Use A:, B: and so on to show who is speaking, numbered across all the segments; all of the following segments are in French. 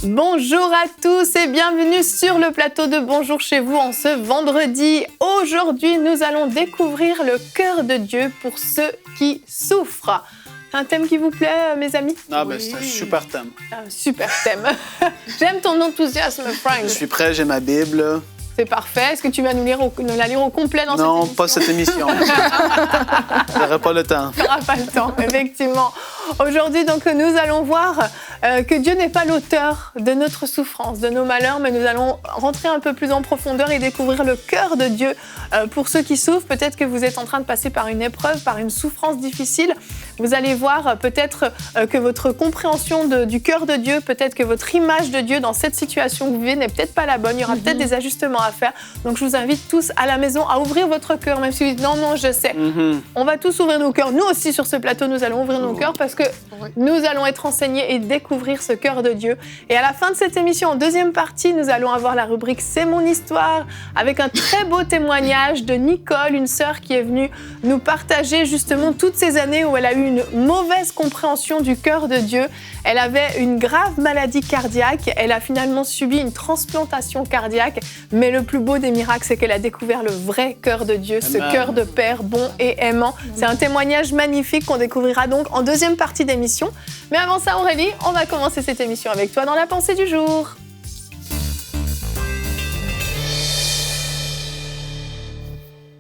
A: Bonjour à tous et bienvenue sur le plateau de Bonjour chez vous en ce vendredi. Aujourd'hui, nous allons découvrir le cœur de Dieu pour ceux qui souffrent. Un thème qui vous plaît, mes amis?
B: Ah ben, c'est un super thème.
A: Un super thème. J'aime ton enthousiasme, Frank.
B: Je suis prêt, j'ai ma Bible.
A: C'est parfait. Est-ce que tu vas nous la lire au complet dans cette émission?
B: Non, pas cette émission. J'aurai pas le temps.
A: Tu n'auras pas le temps, effectivement. Aujourd'hui, donc, nous allons voir que Dieu n'est pas l'auteur de notre souffrance, de nos malheurs, mais nous allons rentrer un peu plus en profondeur et découvrir le cœur de Dieu pour ceux qui souffrent. Peut-être que vous êtes en train de passer par une épreuve, par une souffrance difficile. Vous allez voir peut-être que votre compréhension du cœur de Dieu, peut-être que votre image de Dieu dans cette situation que vous vivez n'est peut-être pas la bonne. Il y aura peut-être des ajustements à faire. Donc, je vous invite tous à la maison à ouvrir votre cœur, même si vous dites non, je sais. On va tous ouvrir nos cœurs. Nous aussi, sur ce plateau, nous allons ouvrir nos cœurs parce que nous allons être enseignés et découvrir ce cœur de Dieu. Et à la fin de cette émission, en deuxième partie, nous allons avoir la rubrique C'est mon histoire avec un très beau témoignage de Nicole, une sœur qui est venue nous partager justement toutes ces années où elle a eu une mauvaise compréhension du cœur de Dieu. Elle avait une grave maladie cardiaque. Elle a finalement subi une transplantation cardiaque. Mais le plus beau des miracles, c'est qu'elle a découvert le vrai cœur de Dieu, ce cœur de Père bon et aimant. C'est un témoignage magnifique qu'on découvrira donc en deuxième partie d'émission. Mais avant ça, Aurélie, on va commencer cette émission avec toi dans la pensée du jour.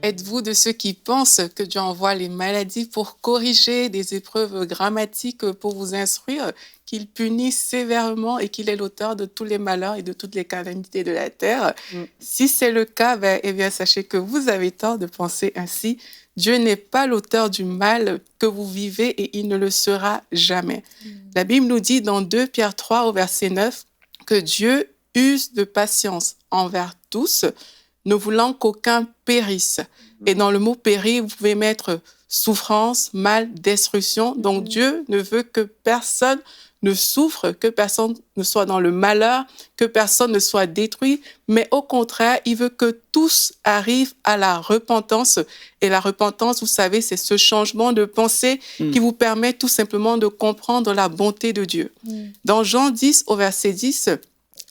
C: Êtes-vous de ceux qui pensent que Dieu envoie les maladies pour corriger des épreuves grammatiques pour vous instruire, qu'il punit sévèrement et qu'il est l'auteur de tous les malheurs et de toutes les calamités de la terre? Si c'est le cas, eh bien, sachez que vous avez tort de penser ainsi. Dieu n'est pas l'auteur du mal que vous vivez et il ne le sera jamais. La Bible nous dit dans 2 Pierre 3 au verset 9 que Dieu use de patience envers tous, ne voulant qu'aucun périsse. Et dans le mot périr, vous pouvez mettre souffrance, mal, destruction. Donc Dieu ne veut que personne ne souffre, que personne ne soit dans le malheur, que personne ne soit détruit, mais au contraire, il veut que tous arrivent à la repentance. Et la repentance, vous savez, c'est ce changement de pensée qui vous permet tout simplement de comprendre la bonté de Dieu. Dans Jean 10 au verset 10,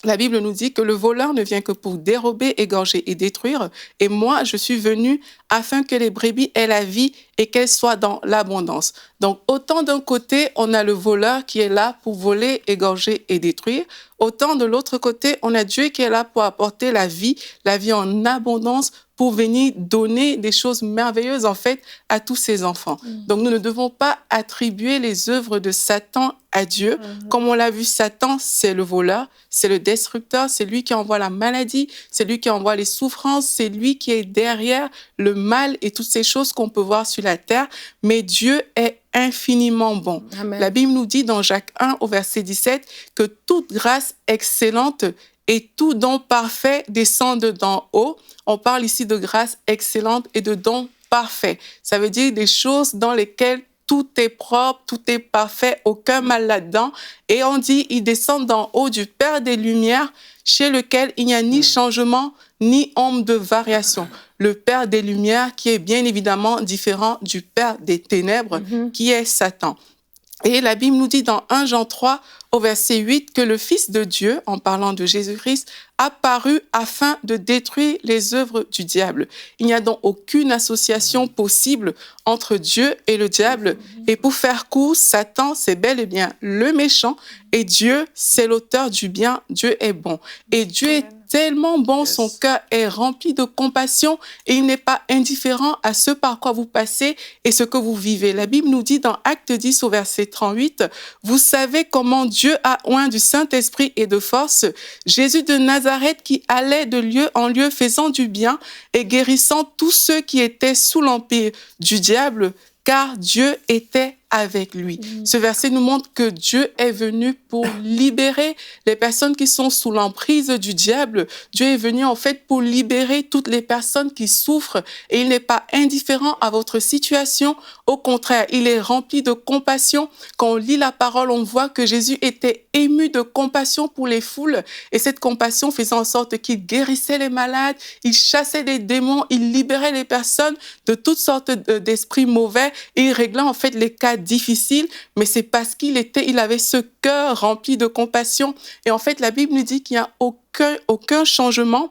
C: la Bible nous dit que le voleur ne vient que pour dérober, égorger et détruire. Et moi, je suis venu afin que les brebis aient la vie et qu'elles soient dans l'abondance. Donc, autant d'un côté, on a le voleur qui est là pour voler, égorger et détruire. Autant de l'autre côté, on a Dieu qui est là pour apporter la vie en abondance, pour venir donner des choses merveilleuses, en fait, à tous ses enfants. Donc, nous ne devons pas attribuer les œuvres de Satan à Dieu. Comme on l'a vu, Satan, c'est le voleur, c'est le destructeur, c'est lui qui envoie la maladie, c'est lui qui envoie les souffrances, c'est lui qui est derrière le mal et toutes ces choses qu'on peut voir sur la terre. Mais Dieu est infiniment bon. Amen. La Bible nous dit dans Jacques 1 au verset 17 que toute grâce excellente et tout don parfait descendent d'en haut. On parle ici de grâce excellente et de don parfait. Ça veut dire des choses dans lesquelles tout est propre, tout est parfait, aucun mal là-dedans. Et on dit, ils descendent d'en haut du Père des Lumières, chez lequel il n'y a ni changement, ni ombre de variation. Le Père des Lumières qui est bien évidemment différent du Père des Ténèbres, qui est Satan. Et la Bible nous dit dans 1 Jean 3, au verset 8, que le Fils de Dieu, en parlant de Jésus-Christ, a paru afin de détruire les œuvres du diable. Il n'y a donc aucune association possible entre Dieu et le diable. Et pour faire court, Satan, c'est bel et bien le méchant, et Dieu, c'est l'auteur du bien. Dieu est bon. Et Dieu est tellement bon, son cœur est rempli de compassion et il n'est pas indifférent à ce par quoi vous passez et ce que vous vivez. La Bible nous dit dans Acte 10 au verset 38, « Vous savez comment Dieu a oint du Saint-Esprit et de force Jésus de Nazareth qui allait de lieu en lieu faisant du bien et guérissant tous ceux qui étaient sous l'empire du diable, car Dieu était avec lui. » Ce verset nous montre que Dieu est venu pour libérer les personnes qui sont sous l'emprise du diable. Dieu est venu en fait pour libérer toutes les personnes qui souffrent et il n'est pas indifférent à votre situation. Au contraire, il est rempli de compassion. Quand on lit la parole, on voit que Jésus était ému de compassion pour les foules et cette compassion faisait en sorte qu'il guérissait les malades, il chassait des démons, il libérait les personnes de toutes sortes d'esprits mauvais et il réglait en fait les cas cas difficile, mais c'est parce il avait ce cœur rempli de compassion. Et en fait, la Bible nous dit qu'il n'y a aucun changement,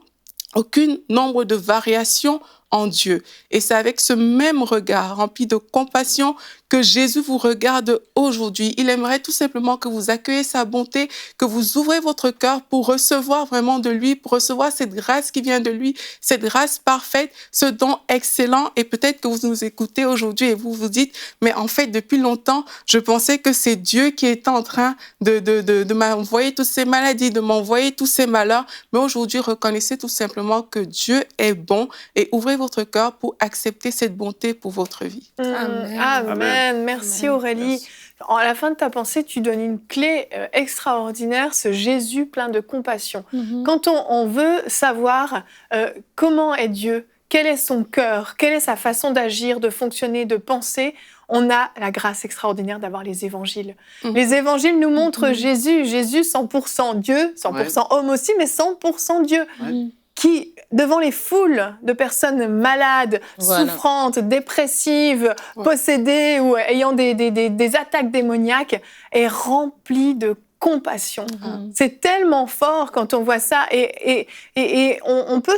C: aucun nombre de variations en Dieu. Et c'est avec ce même regard rempli de compassion que Jésus vous regarde aujourd'hui. Il aimerait tout simplement que vous accueillez sa bonté, que vous ouvrez votre cœur pour recevoir vraiment de lui, pour recevoir cette grâce qui vient de lui, cette grâce parfaite, ce don excellent. Et peut-être que vous nous écoutez aujourd'hui et vous vous dites, mais en fait, depuis longtemps, je pensais que c'est Dieu qui était en train de m'envoyer toutes ces maladies, de m'envoyer tous ces malheurs. Mais aujourd'hui, reconnaissez tout simplement que Dieu est bon et ouvrez votre cœur pour accepter cette bonté pour votre vie.
A: Amen. Amen. Merci Aurélie.
B: Merci.
A: À la fin de ta pensée, tu donnes une clé extraordinaire, ce Jésus plein de compassion. Quand on veut savoir comment est Dieu, quel est son cœur, quelle est sa façon d'agir, de fonctionner, de penser, on a la grâce extraordinaire d'avoir les évangiles. Les évangiles nous montrent Jésus 100% Dieu, 100% homme aussi, mais 100% Dieu. Qui, devant les foules de personnes malades, souffrantes, dépressives, possédées ou ayant des attaques démoniaques, est rempli de compassion. C'est tellement fort quand on voit ça et on peut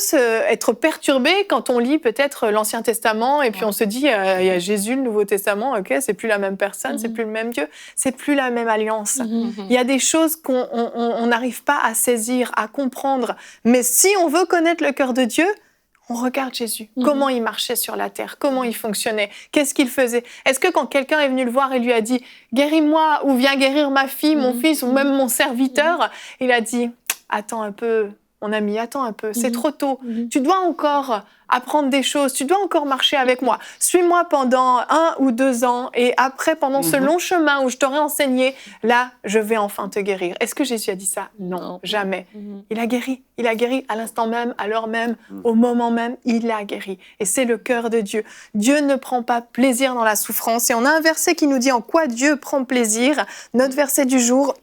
A: être perturbé quand on lit peut-être l'Ancien Testament et puis on se dit il y a Jésus, le Nouveau Testament, ok, c'est plus la même personne, c'est plus le même Dieu, c'est plus la même alliance. Il y a des choses qu'on n'arrive pas à saisir, à comprendre, mais si on veut connaître le cœur de Dieu, on regarde Jésus, comment il marchait sur la terre, comment il fonctionnait, qu'est-ce qu'il faisait. Est-ce que quand quelqu'un est venu le voir et lui a dit « Guéris-moi » ou « Viens guérir ma fille, mon fils ou même mon serviteur », il a dit « Attends un peu, mon ami, attends un peu, c'est trop tôt. Tu dois encore apprendre des choses, tu dois encore marcher avec moi. Suis-moi pendant 1 ou 2 ans et après, pendant ce long chemin où je t'aurai enseigné, là, je vais enfin te guérir. » Est-ce que Jésus a dit ça? Non, jamais. Il a guéri à l'instant même, à l'heure même, au moment même, il a guéri. Et c'est le cœur de Dieu. Dieu ne prend pas plaisir dans la souffrance. Et on a un verset qui nous dit en quoi Dieu prend plaisir. Notre verset du jour,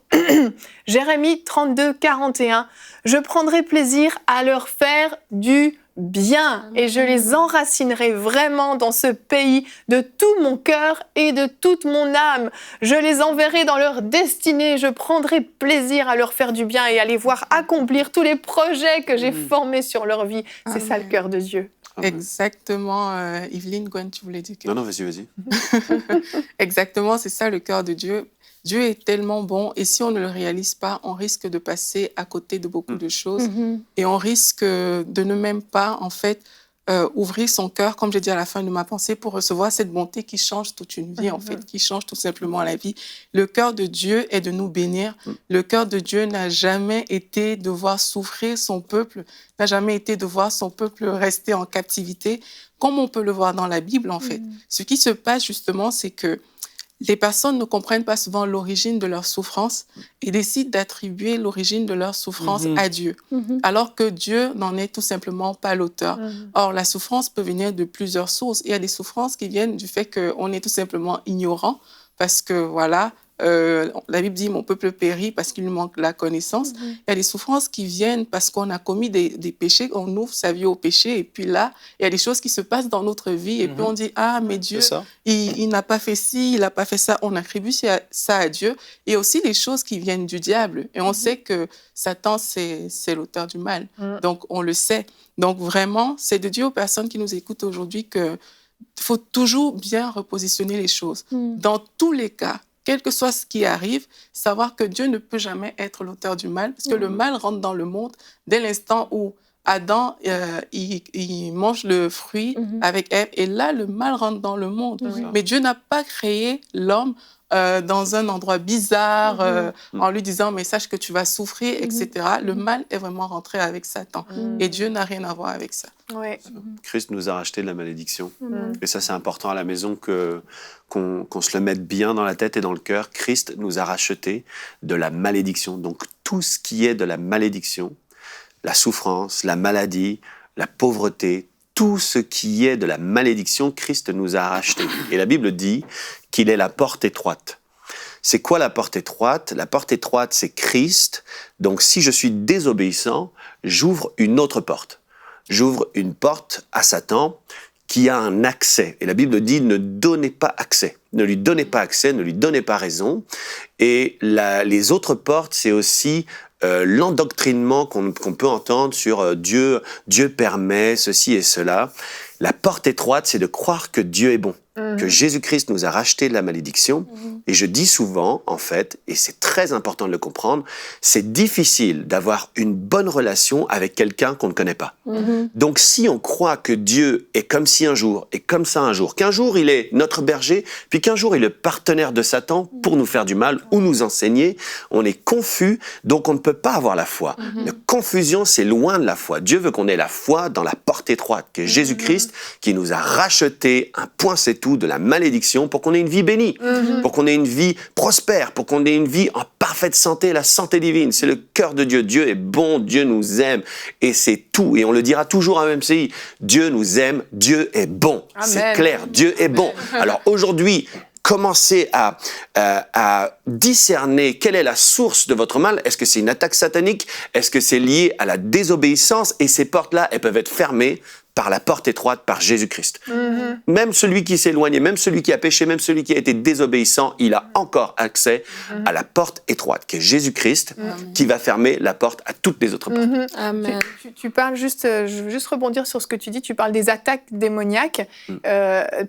A: Jérémie 32, 41. « Je prendrai plaisir à leur faire du bien et je les enracinerai vraiment dans ce pays de tout mon cœur et de toute mon âme. Je les enverrai dans leur destinée, je prendrai plaisir à leur faire du bien et à les voir accomplir tous les projets que j'ai formés sur leur vie. » C'est ça le cœur de Dieu.
C: Exactement, Yveline, Gwen, tu voulais dire quelque chose?
B: Non, vas-y.
C: Exactement, c'est ça le cœur de Dieu. Dieu est tellement bon et si on ne le réalise pas, on risque de passer à côté de beaucoup de choses et on risque de ne même pas, en fait, ouvrir son cœur, comme j'ai dit à la fin de ma pensée, pour recevoir cette bonté qui change toute une vie, en fait, qui change tout simplement la vie. Le cœur de Dieu est de nous bénir. Le cœur de Dieu n'a jamais été de voir souffrir son peuple, n'a jamais été de voir son peuple rester en captivité, comme on peut le voir dans la Bible, en fait. Ce qui se passe, justement, c'est que les personnes ne comprennent pas souvent l'origine de leur souffrance et décident d'attribuer l'origine de leur souffrance à Dieu, alors que Dieu n'en est tout simplement pas l'auteur. Or, la souffrance peut venir de plusieurs sources. Il y a des souffrances qui viennent du fait qu'on est tout simplement ignorant, parce que, voilà, la Bible dit « mon peuple périt parce qu'il lui manque la connaissance ». Il y a des souffrances qui viennent parce qu'on a commis des péchés, on ouvre sa vie au péché, et puis là, il y a des choses qui se passent dans notre vie, et puis on dit « ah, mais Dieu, il n'a pas fait ci, il n'a pas fait ça », on attribue ça à Dieu. Il y a aussi les choses qui viennent du diable, et on sait que Satan, c'est l'auteur du mal, donc on le sait. Donc vraiment, c'est de dire aux personnes qui nous écoutent aujourd'hui qu'il faut toujours bien repositionner les choses. Dans tous les cas, quel que soit ce qui arrive, savoir que Dieu ne peut jamais être l'auteur du mal, parce que le mal rentre dans le monde dès l'instant où Adam, il mange le fruit avec Ève, et là, le mal rentre dans le monde. Mais Dieu n'a pas créé l'homme dans un endroit bizarre, en lui disant « mais sache que tu vas souffrir », etc. Le mal est vraiment rentré avec Satan, et Dieu n'a rien à voir avec ça.
B: Christ nous a racheté de la malédiction. Et ça, c'est important à la maison qu'on se le mette bien dans la tête et dans le cœur. Christ nous a racheté de la malédiction. Donc, tout ce qui est de la malédiction, la souffrance, la maladie, la pauvreté, tout ce qui est de la malédiction, Christ nous a racheté. Et la Bible dit qu'il est la porte étroite. C'est quoi la porte étroite? La porte étroite, c'est Christ. Donc, si je suis désobéissant, j'ouvre une autre porte. J'ouvre une porte à Satan qui a un accès. Et la Bible dit « ne donnez pas accès ». ne lui donnez pas accès, ne lui donnez pas raison. Et les autres portes, c'est aussi l'endoctrinement qu'on peut entendre sur Dieu permet ceci et cela. La porte étroite, c'est de croire que Dieu est bon, que Jésus-Christ nous a racheté de la malédiction. Et je dis souvent, en fait, et c'est très important de le comprendre, c'est difficile d'avoir une bonne relation avec quelqu'un qu'on ne connaît pas. Donc si on croit que Dieu est comme ci un jour et comme ça un jour, qu'un jour il est notre berger, puis qu'un jour il est le partenaire de Satan pour nous faire du mal ou nous enseigner, on est confus, donc on ne peut pas avoir la foi. La confusion, c'est loin de la foi. Dieu veut qu'on ait la foi dans la porte étroite, que Jésus-Christ qui nous a racheté un point c'est tout de la malédiction pour qu'on ait une vie bénie, pour qu'on ait une vie prospère, pour qu'on ait une vie en parfaite santé, la santé divine. C'est le cœur de Dieu. Dieu est bon, Dieu nous aime et c'est tout. Et on le dira toujours à MCI, Dieu nous aime, Dieu est bon. C'est clair, Dieu est bon. Alors aujourd'hui, commencez à discerner quelle est la source de votre mal. Est-ce que c'est une attaque satanique? Est-ce que c'est lié à la désobéissance? Et ces portes-là, elles peuvent être fermées par la porte étroite, par Jésus-Christ. Même celui qui s'est éloigné, même celui qui a péché, même celui qui a été désobéissant, il a encore accès à la porte étroite, qui est Jésus-Christ, qui va fermer la porte à toutes les autres portes.
A: Amen. Tu parles juste, je veux juste rebondir sur ce que tu dis, tu parles des attaques démoniaques.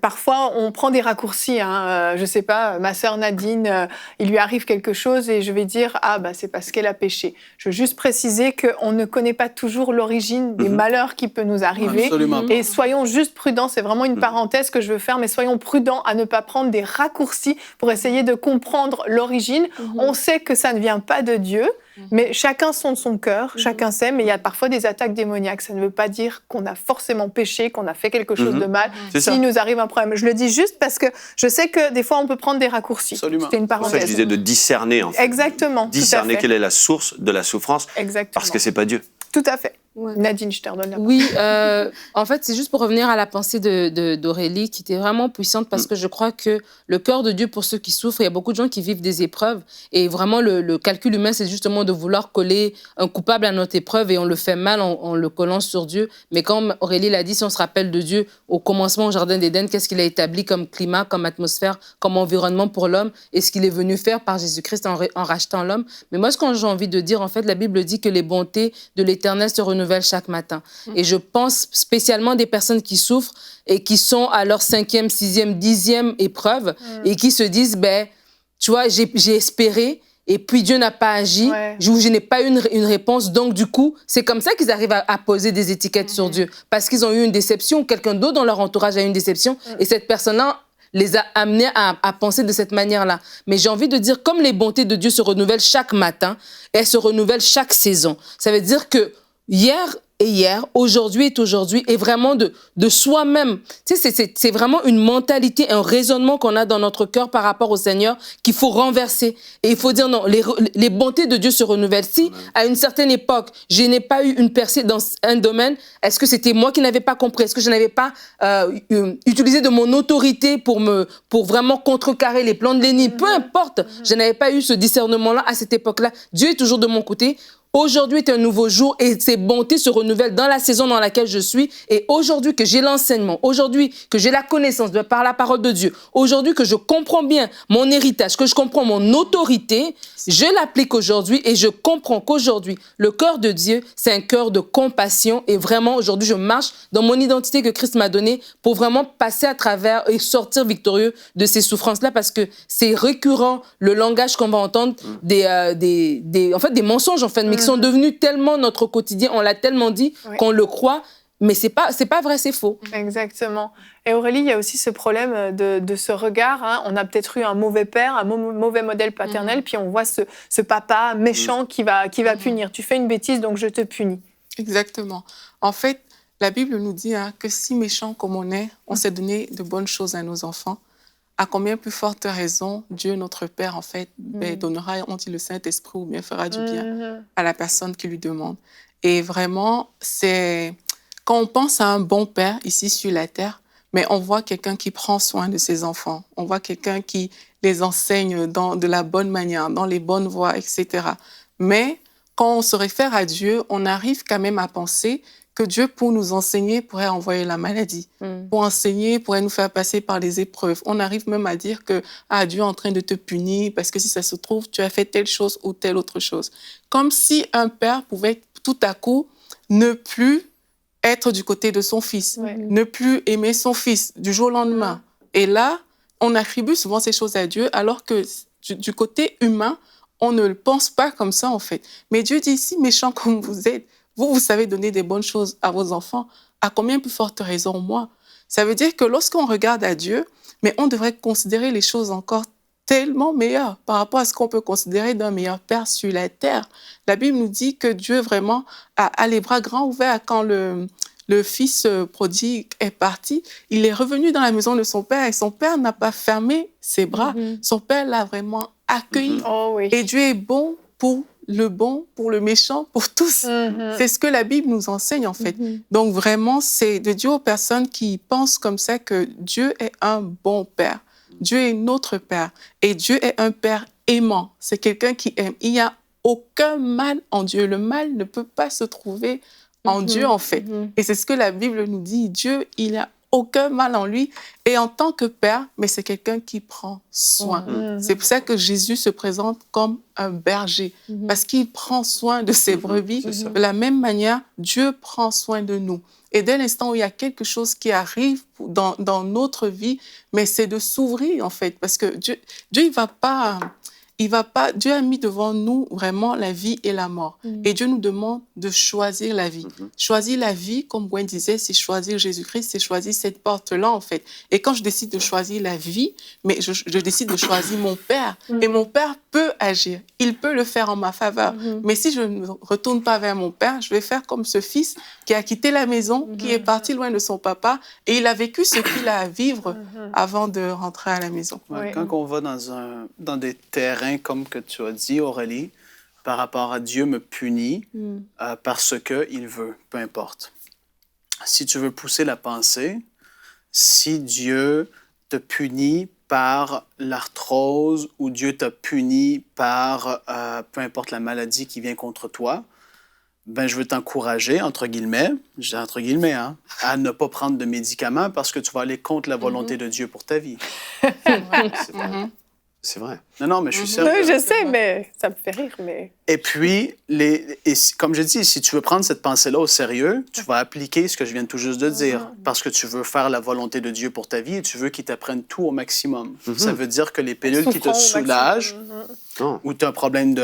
A: Parfois, on prend des raccourcis. Je ne sais pas, ma sœur Nadine, il lui arrive quelque chose et je vais dire, c'est parce qu'elle a péché. Je veux juste préciser qu'on ne connaît pas toujours l'origine des malheurs qui peuvent nous arriver. Et soyons juste prudents, c'est vraiment une parenthèse que je veux faire, mais soyons prudents à ne pas prendre des raccourcis pour essayer de comprendre l'origine. On sait que ça ne vient pas de Dieu, mais chacun sonde son cœur, chacun sait, mais il y a parfois des attaques démoniaques. Ça ne veut pas dire qu'on a forcément péché, qu'on a fait quelque chose de mal. S'il nous arrive un problème, je le dis juste parce que je sais que des fois on peut prendre des raccourcis. C'était une parenthèse.
B: C'est pour ça que je disais de discerner, en fait.
A: Exactement.
B: Discerner quelle est la source de la souffrance, parce que c'est pas Dieu.
A: Tout à fait. Nadine, je te redonne la parole.
D: Oui, en fait, c'est juste pour revenir à la pensée d'Aurélie qui était vraiment puissante parce que je crois que le cœur de Dieu pour ceux qui souffrent, il y a beaucoup de gens qui vivent des épreuves et vraiment le calcul humain, c'est justement de vouloir coller un coupable à notre épreuve et on le fait mal en le collant sur Dieu. Mais comme Aurélie l'a dit, si on se rappelle de Dieu au commencement au Jardin d'Éden, qu'est-ce qu'il a établi comme climat, comme atmosphère, comme environnement pour l'homme et ce qu'il est venu faire par Jésus-Christ en rachetant l'homme. Mais moi, ce que j'ai envie de dire, en fait, la Bible dit que les bontés de l'Éternel se renouvellent chaque matin. Et je pense spécialement des personnes qui souffrent et qui sont à leur 5e, 6e, 10e épreuve et qui se disent, tu vois, j'ai espéré et puis Dieu n'a pas agi, je n'ai pas eu une réponse. Donc, du coup, c'est comme ça qu'ils arrivent à poser des étiquettes sur Dieu. Parce qu'ils ont eu une déception, quelqu'un d'autre dans leur entourage a eu une déception et cette personne-là les a amenés à penser de cette manière-là. Mais j'ai envie de dire, comme les bontés de Dieu se renouvellent chaque matin, elles se renouvellent chaque saison. Ça veut dire que hier et hier, aujourd'hui est aujourd'hui, et vraiment de soi-même. Tu sais, c'est vraiment une mentalité, un raisonnement qu'on a dans notre cœur par rapport au Seigneur qu'il faut renverser. Et il faut dire non, les bontés de Dieu se renouvellent. Si, à une certaine époque, je n'ai pas eu une percée dans un domaine, est-ce que c'était moi qui n'avais pas compris? Est-ce que je n'avais pas utilisé de mon autorité pour vraiment contrecarrer les plans de l'ennemi? Peu importe, je n'avais pas eu ce discernement-là à cette époque-là. Dieu est toujours de mon côté. Aujourd'hui est un nouveau jour et ces bontés se renouvellent dans la saison dans laquelle je suis. Et aujourd'hui que j'ai l'enseignement, aujourd'hui que j'ai la connaissance par la parole de Dieu, aujourd'hui que je comprends bien mon héritage, que je comprends mon autorité, je l'applique aujourd'hui et je comprends qu'aujourd'hui, le cœur de Dieu, c'est un cœur de compassion. Et vraiment, aujourd'hui, je marche dans mon identité que Christ m'a donnée pour vraiment passer à travers et sortir victorieux de ces souffrances-là parce que c'est récurrent, le langage qu'on va entendre, en fait, des mensonges, en fait, mais qui sont devenus tellement notre quotidien, on l'a tellement dit qu'on le croit, mais c'est pas vrai, c'est faux.
A: Exactement. Et Aurélie, il y a aussi ce problème de ce regard. On a peut-être eu un mauvais père, un mauvais modèle paternel, puis on voit ce papa méchant qui va punir. Tu fais une bêtise, donc je te punis.
C: Exactement. En fait, la Bible nous dit que si méchant comme on est, on s'est donné de bonnes choses à nos enfants. À combien plus forte raison Dieu, notre Père, en fait, donnera, on dit, le Saint-Esprit ou bien fera du bien à la personne qui lui demande. Et vraiment, c'est quand on pense à un bon Père ici sur la terre, mais on voit quelqu'un qui prend soin de ses enfants, on voit quelqu'un qui les enseigne de la bonne manière, dans les bonnes voies, etc. Mais quand on se réfère à Dieu, on arrive quand même à penser que Dieu, pour nous enseigner, pourrait envoyer la maladie. Pour enseigner, pourrait nous faire passer par les épreuves. On arrive même à dire que Dieu est en train de te punir parce que si ça se trouve, tu as fait telle chose ou telle autre chose. Comme si un père pouvait tout à coup ne plus être du côté de son fils, ne plus aimer son fils du jour au lendemain. Et là, on attribue souvent ces choses à Dieu, alors que du côté humain, on ne le pense pas comme ça, en fait. Mais Dieu dit, si méchant comme vous êtes, vous savez donner des bonnes choses à vos enfants, à combien plus forte raison moi? Ça veut dire que lorsqu'on regarde à Dieu, mais on devrait considérer les choses encore tellement meilleures par rapport à ce qu'on peut considérer d'un meilleur père sur la terre. La Bible nous dit que Dieu vraiment a les bras grands ouverts quand le fils prodigue est parti. Il est revenu dans la maison de son père et son père n'a pas fermé ses bras. Son père l'a vraiment accueilli.
A: Oh, oui.
C: Et Dieu est bon, pour le méchant, pour tous. C'est ce que la Bible nous enseigne, en fait. Donc, vraiment, c'est de dire aux personnes qui pensent comme ça que Dieu est un bon père. Dieu est notre père. Et Dieu est un père aimant. C'est quelqu'un qui aime. Il n'y a aucun mal en Dieu. Le mal ne peut pas se trouver en Dieu, en fait. Et c'est ce que la Bible nous dit. Dieu, il n'y a aucun mal en lui. Et en tant que père, mais c'est quelqu'un qui prend soin. C'est pour ça que Jésus se présente comme un berger, parce qu'il prend soin de ses brebis. De la même manière, Dieu prend soin de nous. Et dès l'instant où il y a quelque chose qui arrive dans notre vie, mais c'est de s'ouvrir, en fait, parce que Dieu il va pas... Dieu a mis devant nous vraiment la vie et la mort. Et Dieu nous demande de choisir la vie. Choisir la vie, comme Gwen disait, c'est choisir Jésus-Christ, c'est choisir cette porte-là, en fait. Et quand je décide de choisir la vie, mais je décide de choisir mon Père. Et mon Père peut agir. Il peut le faire en ma faveur. Mais si je ne retourne pas vers mon Père, je vais faire comme ce fils qui a quitté la maison, qui est parti loin de son papa, et il a vécu ce qu'il a à vivre avant de rentrer à la maison.
E: Ouais, quand on va dans des terrains comme que tu as dit, Aurélie, par rapport à Dieu me punit parce qu'il veut, peu importe. Si tu veux pousser la pensée, si Dieu te punit par l'arthrose ou Dieu t'a puni par peu importe la maladie qui vient contre toi, ben, je veux t'encourager, entre guillemets, je dis entre guillemets, hein, à ne pas prendre de médicaments parce que tu vas aller contre la volonté de Dieu pour ta vie.
B: C'est vrai. C'est vrai.
E: Non, mais je suis sérieux.
A: Oui, je sais, mais ça me fait rire. Mais...
E: Et puis, comme je dis, si tu veux prendre cette pensée-là au sérieux, tu vas appliquer ce que je viens tout juste de dire, parce que tu veux faire la volonté de Dieu pour ta vie et tu veux qu'il t'apprenne tout au maximum. Ça veut dire que les pilules qui te soulagent, ou tu as un problème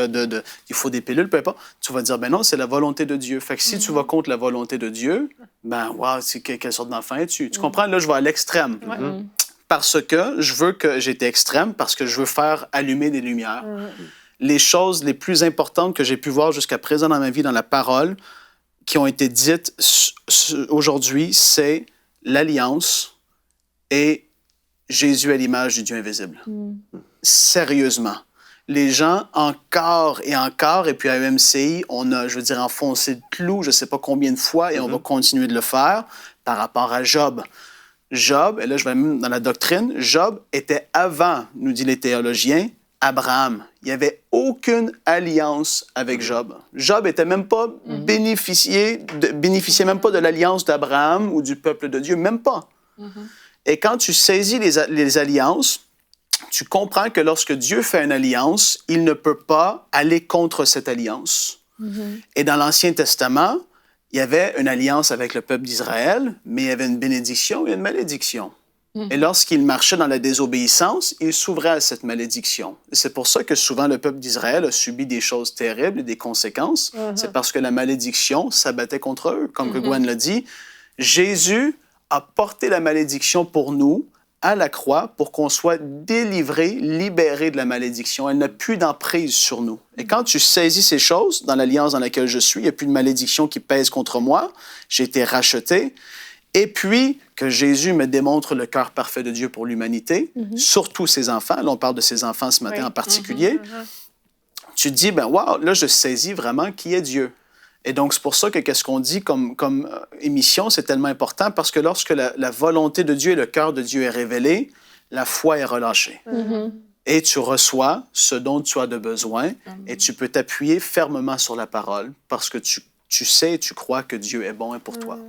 E: il faut des pilules, peu importe, tu vas dire, ben non, c'est la volonté de Dieu. Fait que si tu vas contre la volonté de Dieu, ben, wow, quelle sorte d'enfant es-tu? Tu comprends? Là, je vais à l'extrême. Parce que j'étais extrême, parce que je veux faire allumer des lumières. Les choses les plus importantes que j'ai pu voir jusqu'à présent dans ma vie, dans la parole, qui ont été dites aujourd'hui, c'est l'alliance et Jésus à l'image du Dieu invisible. Sérieusement. Les gens, encore et encore, et puis à UMCI, on a, je veux dire, enfoncé le clou, je ne sais pas combien de fois, et on va continuer de le faire par rapport à Job. Job, et là je vais même dans la doctrine, Job était avant, nous dit les théologiens, Abraham. Il n'y avait aucune alliance avec Job. Job n'était même pas bénéficiait même pas de l'alliance d'Abraham ou du peuple de Dieu, même pas. Et quand tu saisis les alliances, tu comprends que lorsque Dieu fait une alliance, il ne peut pas aller contre cette alliance. Et dans l'Ancien Testament, il y avait une alliance avec le peuple d'Israël, mais il y avait une bénédiction et une malédiction. Et lorsqu'il marchait dans la désobéissance, il s'ouvrait à cette malédiction. Et c'est pour ça que souvent le peuple d'Israël a subi des choses terribles et des conséquences. C'est parce que la malédiction s'abattait contre eux. Comme que Gwen l'a dit, Jésus a porté la malédiction pour nous à la croix pour qu'on soit délivré, libéré de la malédiction. Elle n'a plus d'emprise sur nous. Et quand tu saisis ces choses, dans l'alliance dans laquelle je suis, il n'y a plus de malédiction qui pèse contre moi, j'ai été racheté, et puis que Jésus me démontre le cœur parfait de Dieu pour l'humanité, surtout ses enfants, là on parle de ses enfants ce matin en particulier, tu te dis, ben wow, là je saisis vraiment qui est Dieu. Et donc, c'est pour ça que qu'est-ce qu'on dit comme émission, c'est tellement important, parce que lorsque la volonté de Dieu et le cœur de Dieu est révélé, la foi est relâchée. Et tu reçois ce dont tu as de besoin, et tu peux t'appuyer fermement sur la parole, parce que tu tu sais et tu crois que Dieu est bon et pour toi.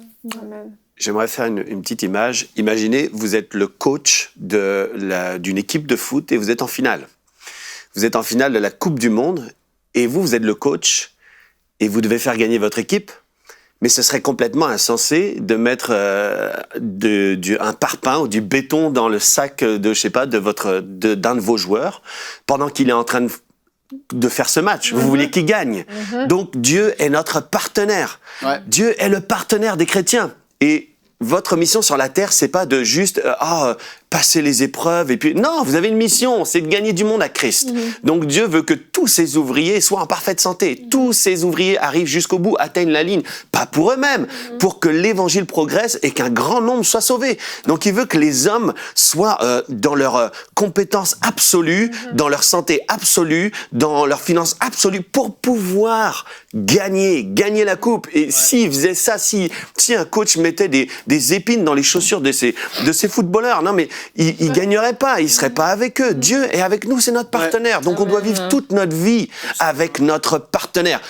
A: Amen.
B: J'aimerais faire une petite image. Imaginez, vous êtes le coach d'une équipe de foot et vous êtes en finale. Vous êtes en finale de la Coupe du Monde et vous êtes le coach et vous devez faire gagner votre équipe. Mais ce serait complètement insensé de mettre un parpaing ou du béton dans le sac d'un de vos joueurs pendant qu'il est en train de faire ce match. Vous voulez qu'il gagne. Donc Dieu est notre partenaire.
E: Ouais.
B: Dieu est le partenaire des chrétiens. Et votre mission sur la terre, c'est pas de juste passer les épreuves et puis non, vous avez une mission, c'est de gagner du monde à Christ. Donc Dieu veut que tous ses ouvriers soient en parfaite santé. Tous ses ouvriers arrivent jusqu'au bout, atteignent la ligne, pas pour eux-mêmes, pour que l'évangile progresse et qu'un grand nombre soit sauvé. Donc il veut que les hommes soient dans leur compétence absolue, dans leur santé absolue, dans leur finance absolue pour pouvoir gagner la coupe. Et s'il faisait ça, si un coach mettait des épines dans les chaussures de ces footballeurs, non mais ils gagneraient pas, ils seraient pas avec eux. Dieu est avec nous, c'est notre partenaire. Donc on doit vivre toute notre vie avec notre partenaire.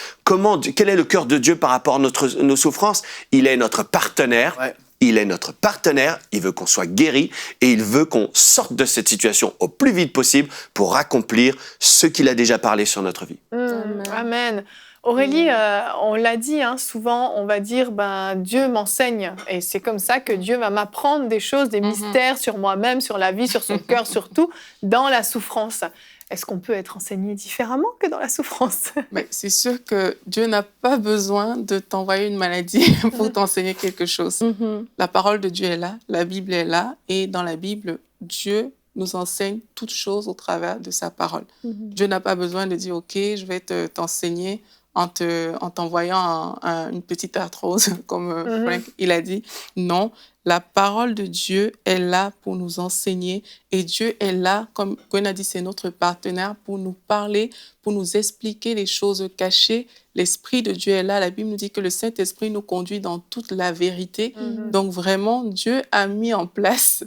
B: Quel est le cœur de Dieu par rapport à nos souffrances? Il est notre partenaire.
E: Ouais.
B: Il est notre partenaire, il veut qu'on soit guéri et il veut qu'on sorte de cette situation au plus vite possible pour accomplir ce qu'il a déjà parlé sur notre vie.
A: Amen. Aurélie, on l'a dit, souvent on va dire Dieu m'enseigne et c'est comme ça que Dieu va m'apprendre des choses, des mystères sur moi-même, sur la vie, sur son cœur, surtout dans la souffrance. Est-ce qu'on peut être enseigné différemment que dans la souffrance?
C: Mais c'est sûr que Dieu n'a pas besoin de t'envoyer une maladie pour t'enseigner quelque chose. La parole de Dieu est là, la Bible est là, et dans la Bible, Dieu nous enseigne toutes choses au travers de sa parole. Dieu n'a pas besoin de dire « Ok, je vais t'enseigner » en t'envoyant une petite arthrose, comme Frank il a dit. Non, la parole de Dieu est là pour nous enseigner et Dieu est là, comme Gwen a dit, c'est notre partenaire pour nous parler, pour nous expliquer les choses cachées. L'Esprit de Dieu est là. La Bible nous dit que le Saint-Esprit nous conduit dans toute la vérité. Donc vraiment, Dieu a mis en place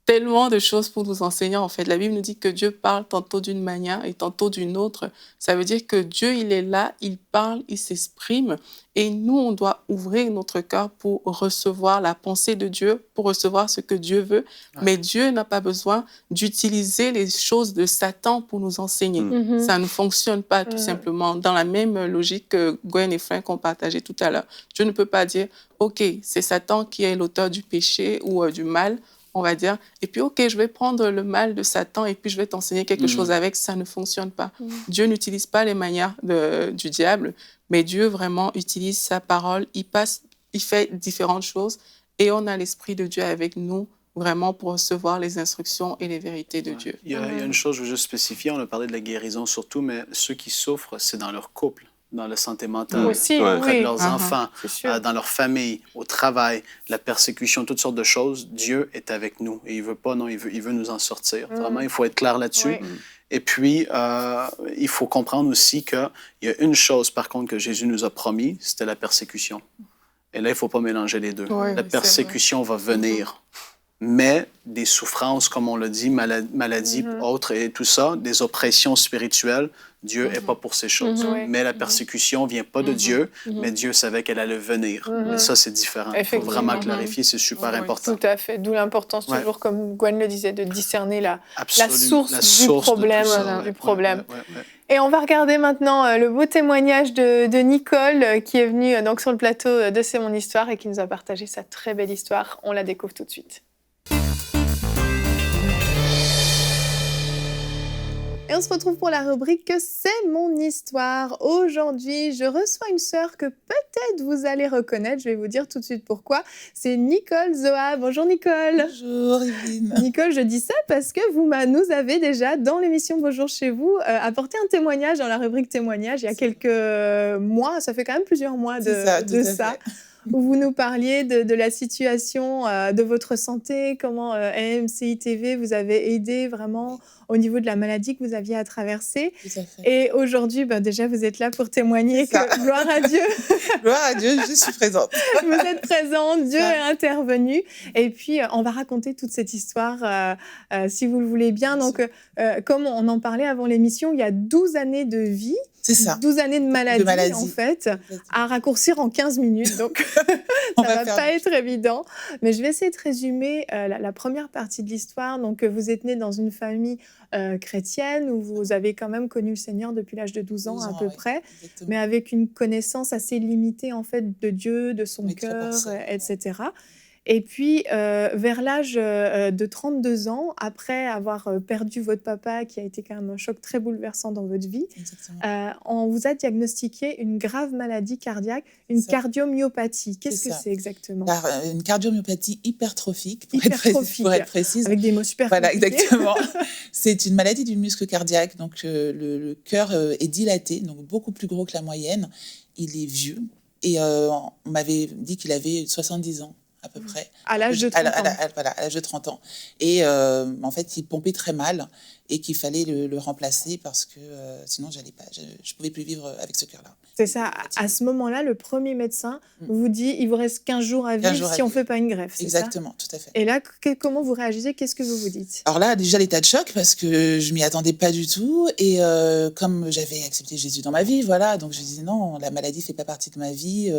C: tellement de choses pour nous enseigner, en fait. La Bible nous dit que Dieu parle tantôt d'une manière et tantôt d'une autre. Ça veut dire que Dieu, il est là, il parle, il s'exprime. Et nous, on doit ouvrir notre cœur pour recevoir la pensée de Dieu, pour recevoir ce que Dieu veut. Mais Dieu n'a pas besoin d'utiliser les choses de Satan pour nous enseigner. Ça ne fonctionne pas, tout simplement. Dans la même logique que Gwen et Frank ont partagé tout à l'heure. Dieu ne peut pas dire, OK, c'est Satan qui est l'auteur du péché ou du mal, on va dire, et puis, OK, je vais prendre le mal de Satan et puis je vais t'enseigner quelque chose avec. Ça ne fonctionne pas. Dieu n'utilise pas les manières du diable, mais Dieu vraiment utilise sa parole. Il fait différentes choses et on a l'Esprit de Dieu avec nous vraiment pour recevoir les instructions et les vérités de Dieu.
E: Il y a une chose, je veux juste spécifier, on a parlé de la guérison surtout, mais ceux qui souffrent, c'est dans leur couple, dans la santé mentale,
A: aussi,
E: auprès de leurs enfants,
A: dans
E: leur famille, au travail, la persécution, toutes sortes de choses. Dieu est avec nous et il veut pas, non, il veut nous en sortir. Vraiment, il faut être clair là-dessus. Et puis, il faut comprendre aussi qu'il y a une chose, par contre, que Jésus nous a promis, c'était la persécution. Et là, il ne faut pas mélanger les deux. La persécution va venir. Mais des souffrances, comme on l'a dit, maladies autres et tout ça, des oppressions spirituelles, Dieu n'est pas pour ces choses. Mais la persécution ne vient pas de Dieu, mais Dieu savait qu'elle allait venir. Mais ça, c'est différent. Il faut vraiment clarifier, c'est super important.
A: Tout à fait, d'où l'importance toujours, comme Gwen le disait, de discerner la source du problème. Et on va regarder maintenant le beau témoignage de Nicole, qui est venue donc sur le plateau de C'est mon histoire et qui nous a partagé sa très belle histoire. On la découvre tout de suite. Et on se retrouve pour la rubrique C'est mon histoire. Aujourd'hui, je reçois une sœur que peut-être vous allez reconnaître. Je vais vous dire tout de suite pourquoi. C'est Nicole Zoa. Bonjour Nicole.
F: Bonjour Yvine.
A: Nicole, je dis ça parce que nous avez déjà, dans l'émission Bonjour chez vous, apporté un témoignage dans la rubrique témoignage il y a quelques mois. Ça fait quand même plusieurs mois de ça. Où vous nous parliez de la situation de votre santé, comment MCI TV vous avez aidé vraiment au niveau de la maladie que vous aviez à traverser.
F: Tout à fait.
A: Et aujourd'hui, déjà, vous êtes là pour témoigner que, gloire à Dieu.
F: Gloire à Dieu, je suis présente.
A: Vous êtes présente, Dieu est intervenu. Et puis, on va raconter toute cette histoire, si vous le voulez bien. Donc, comme on en parlait avant l'émission, il y a 12 années de vie.
F: C'est ça.
A: 12 années de maladie,
F: maladie.
A: en fait,
F: Exactement.
A: à raccourcir en 15 minutes. Donc,
F: On
A: ça
F: va
A: va
F: faire
A: pas
F: vite.
A: être évident. Mais je vais essayer de résumer la première partie de l'histoire. Donc, vous êtes né dans une famille chrétienne où vous avez quand même connu le Seigneur depuis l'âge de 12 ans
F: 12
A: à
F: ans,
A: peu
F: ouais.
A: près,
F: Exactement.
A: mais avec une connaissance assez limitée, en fait, de Dieu, de son
F: Oui, très
A: cœur,
F: partielle.
A: etc. Et puis, vers l'âge de 32 ans, après avoir perdu votre papa, qui a été quand même un choc très bouleversant dans votre vie,
F: Exactement.
A: on vous a diagnostiqué une grave maladie cardiaque, une
F: Ça.
A: cardiomyopathie. Qu'est-ce
F: C'est
A: que
F: ça.
A: c'est exactement?
F: Une cardiomyopathie hypertrophique,
A: Hypertrophique,
F: pour être précise.
A: avec des mots super
F: Voilà,
A: compliqués.
F: exactement. C'est une maladie du muscle cardiaque. Donc, le cœur est dilaté, donc beaucoup plus gros que la moyenne. Il est vieux. Et on m'avait dit qu'il avait 70 ans, à peu près.
A: À l'âge de 30 ans.
F: Voilà, à l'âge de 30 ans. Et en fait, il pompait très mal et qu'il fallait le remplacer parce que sinon, j'allais pas, je pouvais plus vivre avec ce cœur-là.
A: C'est ça. À ce moment-là, le premier médecin vous dit il vous reste 15 jours à
F: 15
A: vivre
F: jours à
A: si on ne
F: vivre.
A: fait pas une greffe. C'est ça?
F: Exactement, tout à fait.
A: Et là, comment vous réagissez? Qu'est-ce que vous vous dites?
F: Alors là, déjà, l'état de choc, parce que je m'y attendais pas du tout. Et comme j'avais accepté Jésus dans ma vie, voilà, donc je disais non, la maladie fait pas partie de ma vie.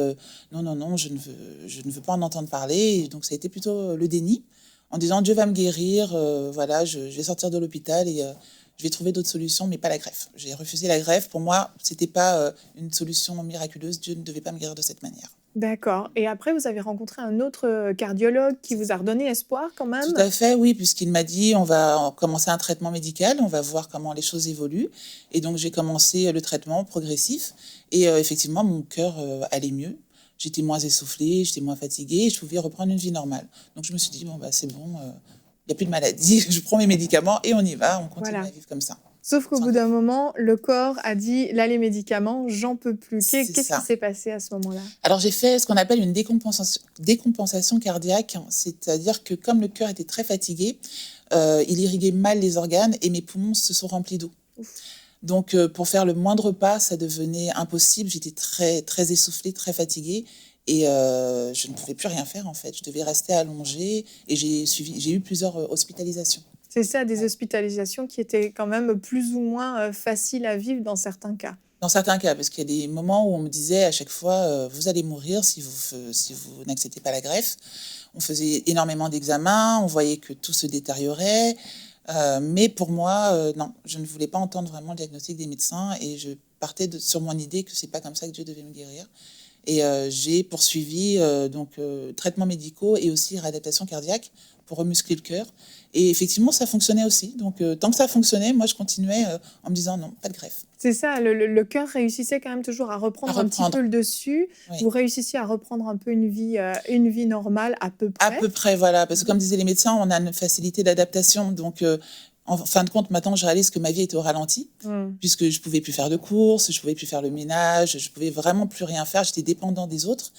F: Non, je ne veux pas en entendre parler. Et donc, ça a été plutôt le déni, en disant Dieu va me guérir, voilà, je vais sortir de l'hôpital et je vais trouver d'autres solutions, mais pas la greffe. J'ai refusé la greffe. Pour moi, c'était pas une solution miraculeuse. Dieu ne devait pas me guérir de cette manière.
A: D'accord. Et après, vous avez rencontré un autre cardiologue qui vous a redonné espoir quand même?
F: Tout à fait, oui, puisqu'il m'a dit on va commencer un traitement médical, on va voir comment les choses évoluent. Et donc, j'ai commencé le traitement progressif. Et effectivement, mon cœur allait mieux. J'étais moins essoufflée, j'étais moins fatiguée et je pouvais reprendre une vie normale. Donc, je me suis dit, bon, bah, c'est bon, il n'y a plus de maladie, je prends mes médicaments et on y va, on continue
A: Voilà.
F: à vivre comme ça.
A: Sauf qu'au bout d'un moment, le corps a dit là, les médicaments, j'en peux plus.
F: C'est
A: Qu'est-ce
F: ça.
A: qui s'est passé à ce moment-là?
F: Alors, j'ai fait ce qu'on appelle une décompensation cardiaque, c'est-à-dire que comme le cœur était très fatigué, il irriguait mal les organes et mes poumons se sont remplis d'eau. Donc, pour faire le moindre pas, ça devenait impossible. J'étais très, très essoufflée, très fatiguée et je ne pouvais plus rien faire en fait. Je devais rester allongée et j'ai eu plusieurs hospitalisations.
A: C'est ça, des hospitalisations qui étaient quand même plus ou moins faciles à vivre dans certains cas.
F: Dans certains cas, parce qu'il y a des moments où on me disait à chaque fois vous allez mourir si vous n'acceptez pas la greffe. On faisait énormément d'examens, on voyait que tout se détériorait. Mais pour moi, non, je ne voulais pas entendre vraiment le diagnostic des médecins et je partais sur mon idée que c'est pas comme ça que Dieu devait me guérir. Et j'ai poursuivi traitements médicaux et aussi réadaptation cardiaque pour remuscler le cœur. Et effectivement, ça fonctionnait aussi. Donc, tant que ça fonctionnait, moi, je continuais en me disant non, pas de greffe.
A: C'est ça, le cœur réussissait quand même toujours à reprendre un petit peu le dessus. Oui. Vous réussissiez à reprendre un peu une vie normale à peu près.
F: À peu près, voilà. Parce que comme disaient les médecins, on a une facilité d'adaptation. Donc, en fin de compte, maintenant, je réalise que ma vie était au ralenti, puisque je ne pouvais plus faire de courses, je ne pouvais plus faire le ménage, je ne pouvais vraiment plus rien faire. J'étais dépendant des autres.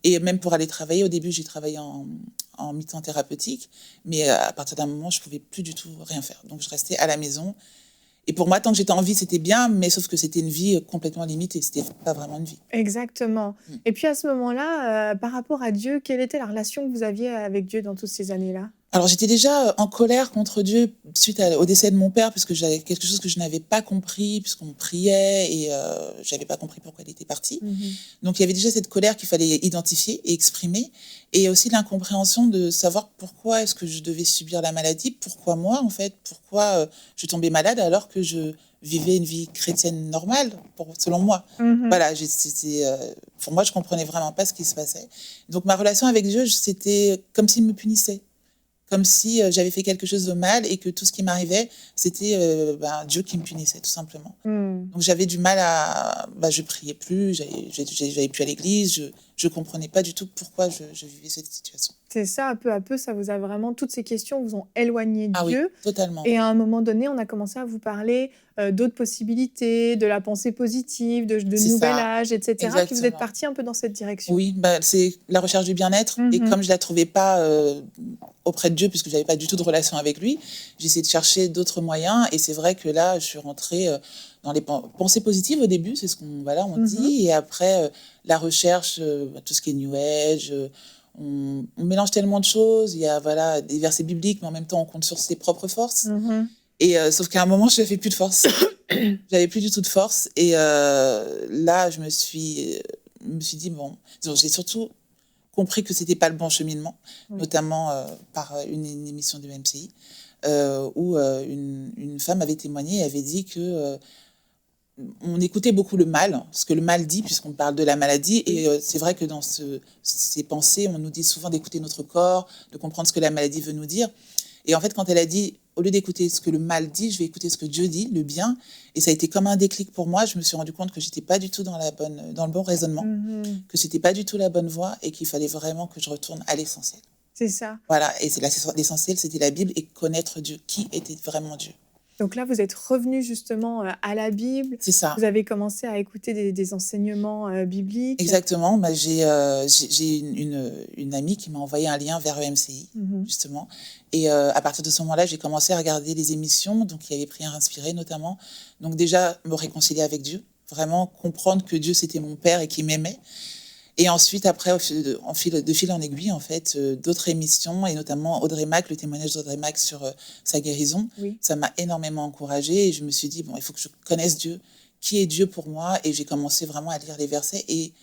F: Et même pour aller travailler, au début, j'ai travaillé en mi-temps thérapeutique, mais à partir d'un moment, je ne pouvais plus du tout rien faire. Donc, je restais à la maison. Et pour moi, tant que j'étais en vie, c'était bien, mais sauf que c'était une vie complètement limitée. C'était pas vraiment une vie.
A: Exactement. Et puis à ce moment-là, par rapport à Dieu, quelle était la relation que vous aviez avec Dieu dans toutes ces années-là?
F: Alors, j'étais déjà en colère contre Dieu suite au décès de mon père, parce que j'avais quelque chose que je n'avais pas compris, puisqu'on priait et je n'avais pas compris pourquoi il était parti. Donc, il y avait déjà cette colère qu'il fallait identifier et exprimer. Et aussi l'incompréhension de savoir pourquoi est-ce que je devais subir la maladie, pourquoi moi, en fait, pourquoi je tombais malade alors que je vivais une vie chrétienne normale, selon moi. Voilà, pour moi, je ne comprenais vraiment pas ce qui se passait. Donc, ma relation avec Dieu, c'était comme s'il me punissait. Comme si j'avais fait quelque chose de mal et que tout ce qui m'arrivait, c'était Dieu qui me punissait, tout simplement. Donc j'avais du mal à... je priais plus, j'avais plus à l'église, je comprenais pas du tout pourquoi je vivais cette situation.
A: C'est ça, peu à peu, ça vous a vraiment... Toutes ces questions vous ont éloigné de Dieu.
F: Oui, totalement.
A: Et à un moment donné, on a commencé à vous parler d'autres possibilités, de la pensée positive, de nouvel âge, etc.
F: Exactement.
A: Que vous êtes parti un peu dans cette direction.
F: Oui, c'est la recherche du bien-être. Et comme je la trouvais pas auprès de Dieu, puisque j'avais pas du tout de relation avec lui, j'ai essayé de chercher d'autres moyens. Et c'est vrai que là, je suis rentrée dans les pensées positives au début, c'est ce qu'on dit. Et après, la recherche, tout ce qui est New Age... On mélange tellement de choses, il y a des versets bibliques, mais en même temps, on compte sur ses propres forces. Et sauf qu'à un moment, je n'avais plus de force. J'avais plus du tout de force. Et là, je me suis dit, bon, j'ai surtout compris que c'était pas le bon cheminement, notamment par une émission de MCI, où une femme avait témoigné et avait dit que on écoutait beaucoup le mal, ce que le mal dit, puisqu'on parle de la maladie. Et c'est vrai que dans ces pensées, on nous dit souvent d'écouter notre corps, de comprendre ce que la maladie veut nous dire. Et en fait, quand elle a dit, au lieu d'écouter ce que le mal dit, je vais écouter ce que Dieu dit, le bien. Et ça a été comme un déclic pour moi. Je me suis rendu compte que j'étais pas du tout dans le bon raisonnement, que c'était pas du tout la bonne voie et qu'il fallait vraiment que je retourne à l'essentiel.
A: C'est ça.
F: Voilà. Et l'essentiel, c'était la Bible et connaître Dieu. Qui était vraiment Dieu?
A: Donc là, vous êtes revenu justement à la Bible.
F: C'est ça.
A: Vous avez commencé à écouter des enseignements bibliques.
F: Exactement. Bah, j'ai une amie qui m'a envoyé un lien vers EMCI, justement. Et à partir de ce moment-là, j'ai commencé à regarder les émissions, donc il y avait Prière inspirée notamment. Donc déjà, me réconcilier avec Dieu, vraiment comprendre que Dieu, c'était mon Père et qu'il m'aimait. Et ensuite, après, de fil en aiguille, en fait, d'autres émissions, et notamment Audrey Mac, le témoignage d'Audrey Mac sur sa guérison, ça m'a énormément encouragée. Et je me suis dit, bon, il faut que je connaisse Dieu. Qui est Dieu pour moi? Et j'ai commencé vraiment à lire les versets et,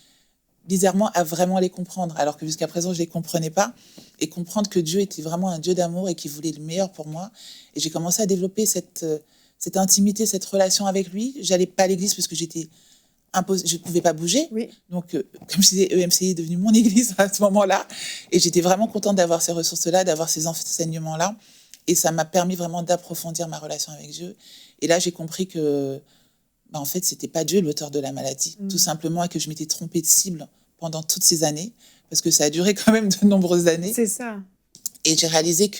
F: bizarrement, à vraiment les comprendre. Alors que jusqu'à présent, je ne les comprenais pas. Et comprendre que Dieu était vraiment un Dieu d'amour et qu'il voulait le meilleur pour moi. Et j'ai commencé à développer cette intimité, cette relation avec lui. Je n'allais pas à l'église parce que je ne pouvais pas bouger. Donc, comme je disais, EMCI est devenu mon église à ce moment-là. Et j'étais vraiment contente d'avoir ces ressources-là, d'avoir ces enseignements-là. Et ça m'a permis vraiment d'approfondir ma relation avec Dieu. Et là, j'ai compris que, en fait, ce n'était pas Dieu l'auteur de la maladie, tout simplement, et que je m'étais trompée de cible pendant toutes ces années, parce que ça a duré quand même de nombreuses années.
A: C'est ça.
F: Et j'ai réalisé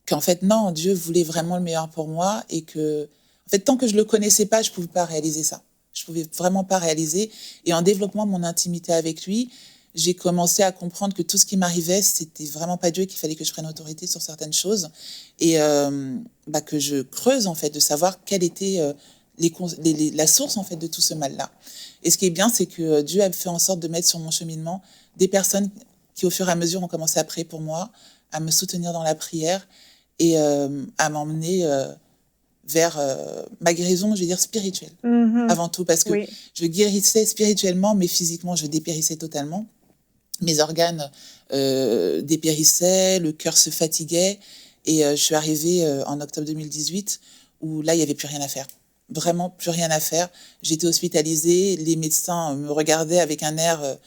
F: qu'en fait, non, Dieu voulait vraiment le meilleur pour moi, et que, en fait, tant que je ne le connaissais pas, je ne pouvais pas réaliser ça. Je ne pouvais vraiment pas réaliser. Et en développant mon intimité avec lui, j'ai commencé à comprendre que tout ce qui m'arrivait, c'était vraiment pas Dieu, qu'il fallait que je prenne autorité sur certaines choses. Et que je creuse, en fait, de savoir quelle était la source, en fait, de tout ce mal-là. Et ce qui est bien, c'est que Dieu a fait en sorte de mettre sur mon cheminement des personnes qui, au fur et à mesure, ont commencé à prier pour moi, à me soutenir dans la prière et à m'emmener vers ma guérison, je vais dire, spirituelle, avant tout, parce que je guérissais spirituellement, mais physiquement, je dépérissais totalement. Mes organes dépérissaient, le cœur se fatiguait, et je suis arrivée en octobre 2018, où là, il n'y avait plus rien à faire. Vraiment plus rien à faire. J'étais hospitalisée, les médecins me regardaient avec un air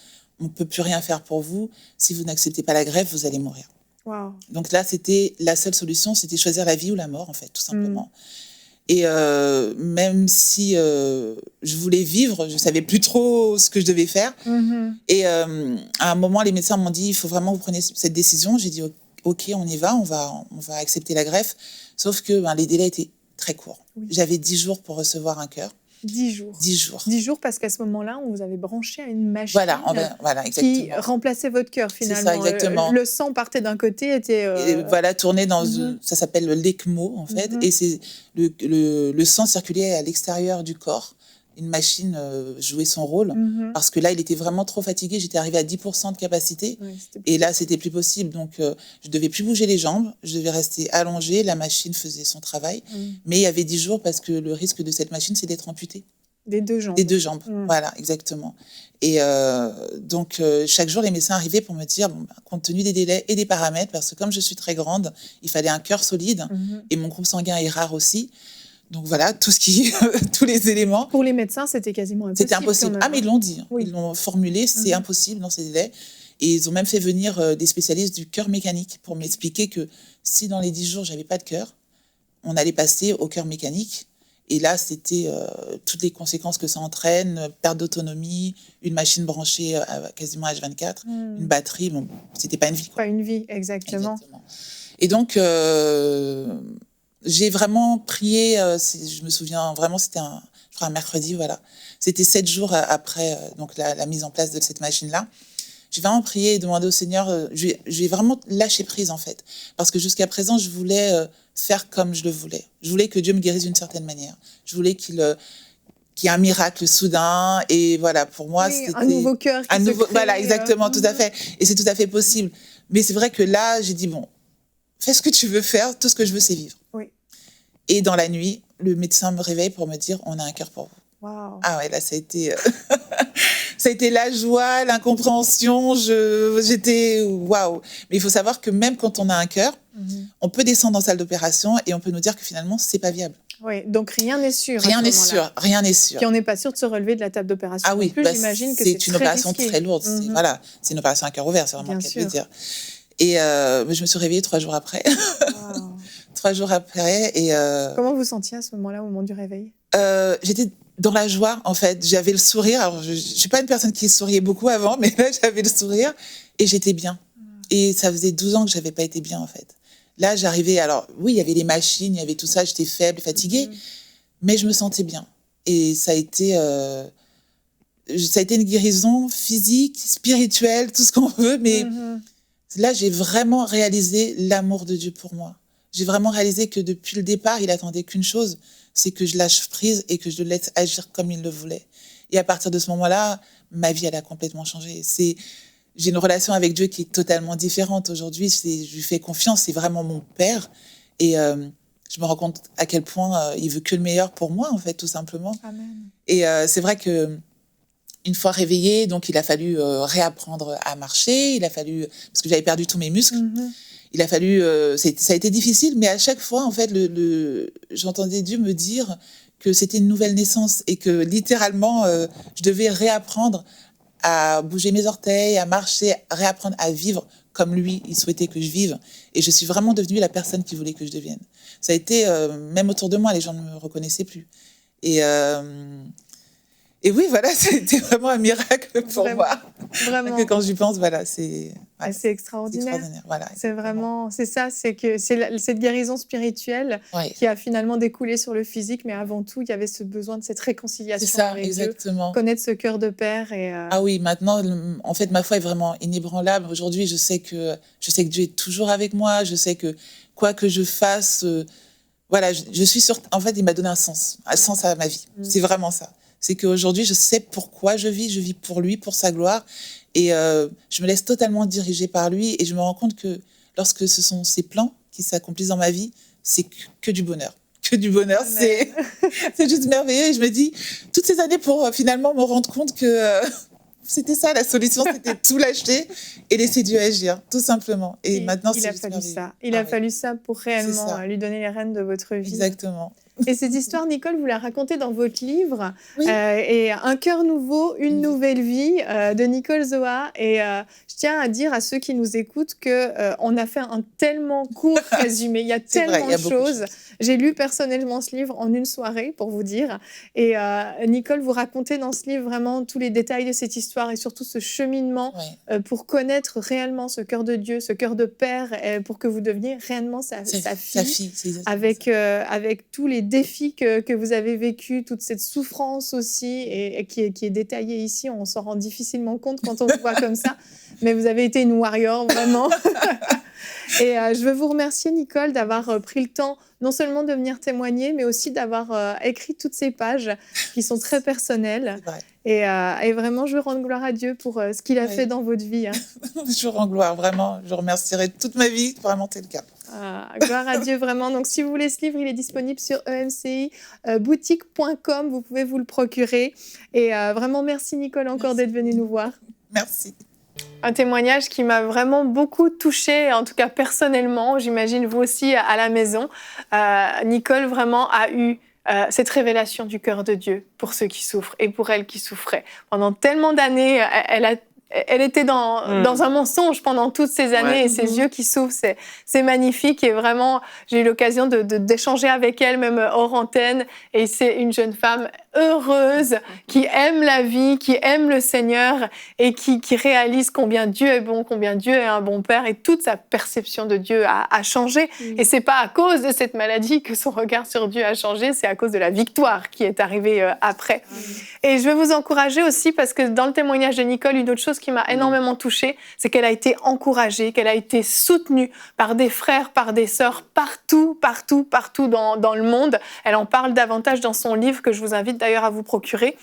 F: on ne peut plus rien faire pour vous, si vous n'acceptez pas la greffe, vous allez mourir.
A: Wow.
F: Donc là, c'était la seule solution, c'était choisir la vie ou la mort, en fait, tout simplement. Et même si je voulais vivre, je ne savais plus trop ce que je devais faire. Et à un moment, les médecins m'ont dit, il faut vraiment que vous preniez cette décision. J'ai dit, OK, on y va, on va accepter la greffe. Sauf que les délais étaient très courts. J'avais 10 jours pour recevoir un cœur.
A: 10 jours.
F: 10 jours.
A: 10 jours parce qu'à ce moment-là, on vous avait branché à une machine
F: voilà,
A: qui remplaçait votre cœur finalement.
F: C'est ça, exactement.
A: Le sang partait d'un côté, était...
F: Et tourné dans... Ça s'appelle l'ECMO, en fait. Et c'est le sang circulait à l'extérieur du corps. Une machine jouait son rôle. Parce que là, il était vraiment trop fatigué. J'étais arrivée à 10% de capacité. Et là, c'était plus possible. Donc, je ne devais plus bouger les jambes. Je devais rester allongée. La machine faisait son travail. Mais il y avait 10 jours parce que le risque de cette machine, c'est d'être amputée.
A: Des 2 jambes.
F: Des 2 jambes, voilà, exactement. Et donc, chaque jour, les médecins arrivaient pour me dire, compte tenu des délais et des paramètres, parce que comme je suis très grande, il fallait un cœur solide. Et mon groupe sanguin est rare aussi. Donc voilà, tous les éléments.
A: Pour les médecins, c'était quasiment impossible.
F: C'était impossible. Mais ils l'ont dit. Ils l'ont formulé, c'est impossible dans ces délais. Et ils ont même fait venir des spécialistes du cœur mécanique pour m'expliquer que si dans les 10 jours, je n'avais pas de cœur, on allait passer au cœur mécanique. Et là, c'était toutes les conséquences que ça entraîne, perte d'autonomie, une machine branchée quasiment H24, une batterie. Bon, c'était pas une vie, quoi.
A: Pas une vie, exactement.
F: Et donc... j'ai vraiment prié, je me souviens vraiment, c'était un mercredi, voilà. C'était 7 jours après donc la mise en place de cette machine-là. J'ai vraiment prié et demandé au Seigneur, j'ai vraiment lâché prise en fait. Parce que jusqu'à présent, je voulais faire comme je le voulais. Je voulais que Dieu me guérisse d'une certaine manière. Je voulais qu'il y ait un miracle soudain. Et voilà, pour moi, c'était...
A: Un nouveau cœur qui se crée.
F: Voilà, exactement, tout à fait. Et c'est tout à fait possible. Mais c'est vrai que là, j'ai dit, bon, fais ce que tu veux faire, tout ce que je veux, c'est vivre. Et dans la nuit, le médecin me réveille pour me dire, on a un cœur pour vous.
A: Wow.
F: Ah ouais, là, ça a été, ça a été la joie, l'incompréhension. J'étais waouh. Mais il faut savoir que même quand on a un cœur, on peut descendre en salle d'opération et on peut nous dire que finalement, c'est pas viable.
A: Oui, donc rien n'est sûr.
F: Rien n'est sûr, rien n'est sûr.
A: Puis on n'est pas sûr de se relever de la table d'opération.
F: Ah oui,
A: plus, j'imagine que
F: c'est une opération
A: risqué.
F: très lourde. Voilà, c'est une opération à cœur ouvert, c'est vraiment le cas de le dire. Et je me suis réveillée 3 jours après. Wow. 3 jours après. Et
A: comment vous vous sentiez à ce moment-là, au moment du réveil?
F: J'étais dans la joie, en fait. J'avais le sourire. Alors, je ne suis pas une personne qui souriait beaucoup avant, mais là, j'avais le sourire et j'étais bien. Et ça faisait 12 ans que je n'avais pas été bien, en fait. Là, j'arrivais... Alors, oui, il y avait les machines, il y avait tout ça. J'étais faible, fatiguée, mais je me sentais bien. Et ça a été une guérison physique, spirituelle, tout ce qu'on veut, mais... Là, j'ai vraiment réalisé l'amour de Dieu pour moi. J'ai vraiment réalisé que depuis le départ, il attendait qu'une chose, c'est que je lâche prise et que je le laisse agir comme il le voulait. Et à partir de ce moment-là, ma vie, elle a complètement changé. J'ai une relation avec Dieu qui est totalement différente aujourd'hui. Je lui fais confiance, c'est vraiment mon père. Et je me rends compte à quel point il veut que le meilleur pour moi, en fait, tout simplement. Amen. Et c'est vrai que une fois réveillée, donc il a fallu réapprendre à marcher, parce que j'avais perdu tous mes muscles. Il a fallu, ça a été difficile, mais à chaque fois, en fait, j'entendais Dieu me dire que c'était une nouvelle naissance et que littéralement, je devais réapprendre à bouger mes orteils, à marcher, réapprendre à vivre comme lui, il souhaitait que je vive. Et je suis vraiment devenue la personne qu'il voulait que je devienne. Ça a été, même autour de moi, les gens ne me reconnaissaient plus. Et oui, voilà, c'était vraiment un miracle pour moi.
A: Vraiment.
F: Que quand j'y pense, voilà, c'est
A: extraordinaire.
F: Voilà,
A: c'est vraiment, c'est ça, c'est que c'est cette guérison spirituelle qui a finalement découlé sur le physique, mais avant tout, il y avait ce besoin de cette réconciliation avec
F: exactement.
A: Dieu, connaître ce cœur de père.
F: Ah oui, maintenant, en fait, ma foi est vraiment inébranlable. Aujourd'hui, je sais que Dieu est toujours avec moi. Je sais que quoi que je fasse, voilà, je suis sûre. En fait, il m'a donné un sens à ma vie. C'est vraiment ça. C'est qu'aujourd'hui, je sais pourquoi je vis pour lui, pour sa gloire. Et je me laisse totalement diriger par lui. Et je me rends compte que lorsque ce sont ses plans qui s'accomplissent dans ma vie, c'est que du bonheur. Que du bonheur, c'est juste merveilleux. Et je me dis, toutes ces années pour finalement me rendre compte que c'était ça, la solution, c'était tout lâcher et laisser Dieu agir, tout simplement. Et maintenant, c'est juste merveilleux.
A: Il a fallu ça pour réellement lui donner les rênes de votre vie.
F: Exactement.
A: Et cette histoire, Nicole, vous la racontez dans votre livre, et Un cœur nouveau, une nouvelle vie, de Nicole Zoa. Et je tiens à dire à ceux qui nous écoutent qu'on a fait un tellement court résumé. Il y a tellement de choses. J'ai lu personnellement ce livre en une soirée, pour vous dire. Et Nicole, vous racontez dans ce livre vraiment tous les détails de cette histoire et surtout ce cheminement pour connaître réellement ce cœur de Dieu, ce cœur de père, pour que vous deveniez réellement sa fille avec tous les défis que vous avez vécus, toute cette souffrance aussi, et qui est détaillée ici. On s'en rend difficilement compte quand on vous voit comme ça. Mais vous avez été une warrior, vraiment. Et je veux vous remercier, Nicole, d'avoir pris le temps non seulement de venir témoigner, mais aussi d'avoir écrit toutes ces pages qui sont très personnelles. Et vraiment, je veux rendre gloire à Dieu pour ce qu'il a fait dans votre vie. Hein.
F: Je rends gloire, vraiment. Je remercierai toute ma vie. Vraiment, c'est le cas.
A: Gloire à Dieu, vraiment. Donc, si vous voulez ce livre, il est disponible sur emciboutique.com. Vous pouvez vous le procurer. Et vraiment, merci, Nicole, encore d'être venue nous voir.
F: Merci.
A: Un témoignage qui m'a vraiment beaucoup touchée, en tout cas personnellement, j'imagine vous aussi à la maison. Nicole vraiment a eu cette révélation du cœur de Dieu pour ceux qui souffrent et pour elle qui souffrait. Pendant tellement d'années, elle était dans un mensonge pendant toutes ces années et ses yeux qui s'ouvrent, c'est magnifique. Et vraiment, j'ai eu l'occasion d'échanger avec elle, même hors antenne. Et c'est une jeune femme heureuse, qui aime la vie, qui aime le Seigneur et qui réalise combien Dieu est bon, combien Dieu est un bon Père. Et toute sa perception de Dieu a changé. Et c'est pas à cause de cette maladie que son regard sur Dieu a changé, c'est à cause de la victoire qui est arrivée après. Et je veux vous encourager aussi, parce que dans le témoignage de Nicole, une autre chose qui m'a énormément touchée, c'est qu'elle a été encouragée, qu'elle a été soutenue par des frères, par des sœurs, partout dans le monde. Elle en parle davantage dans son livre, que je vous invite d'ailleurs à vous procurer.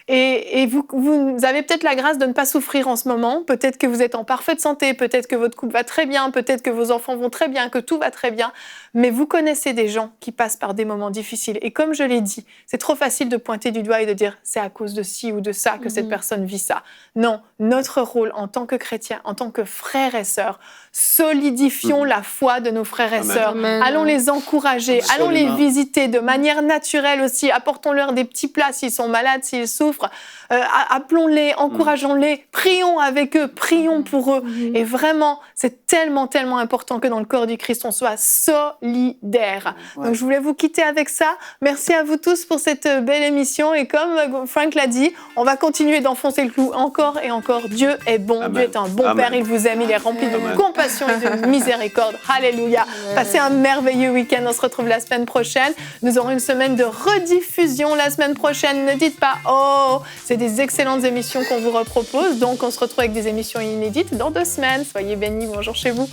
A: Et vous avez peut-être la grâce de ne pas souffrir en ce moment. Peut-être que vous êtes en parfaite santé, peut-être que votre couple va très bien, peut-être que vos enfants vont très bien, que tout va très bien. Mais vous connaissez des gens qui passent par des moments difficiles. Et comme je l'ai dit, c'est trop facile de pointer du doigt et de dire « c'est à cause de ci ou de ça que cette personne vit ça ». Non, notre rôle en tant que chrétiens, en tant que frères et sœurs, solidifions la foi de nos frères et sœurs.
D: Amen.
A: Allons les encourager, allons les
E: Absolument.
A: visiter de manière naturelle aussi. Apportons-leur des petits plats s'ils sont malades, s'ils souffrent. Appelons-les, encourageons-les, prions avec eux, prions pour eux. Et vraiment, c'est tellement, tellement important que dans le corps du Christ, on soit solidaires.
E: Ouais.
A: Donc, je voulais vous quitter avec ça. Merci à vous tous pour cette belle émission. Et comme Frank l'a dit, on va continuer d'enfoncer le clou encore et encore. Dieu est bon,
B: Amen.
A: Dieu est un bon
B: Amen.
A: Père, il vous aime, il est rempli de
B: Amen.
A: compassion et de miséricorde. Alléluia. Passez un merveilleux week-end. On se retrouve la semaine prochaine. Nous aurons une semaine de rediffusion la semaine prochaine. Ne dites pas « Oh !» C'est des excellentes émissions qu'on vous repropose. Donc, on se retrouve avec des émissions inédites dans 2 semaines. Soyez bénis. Bonjour chez vous.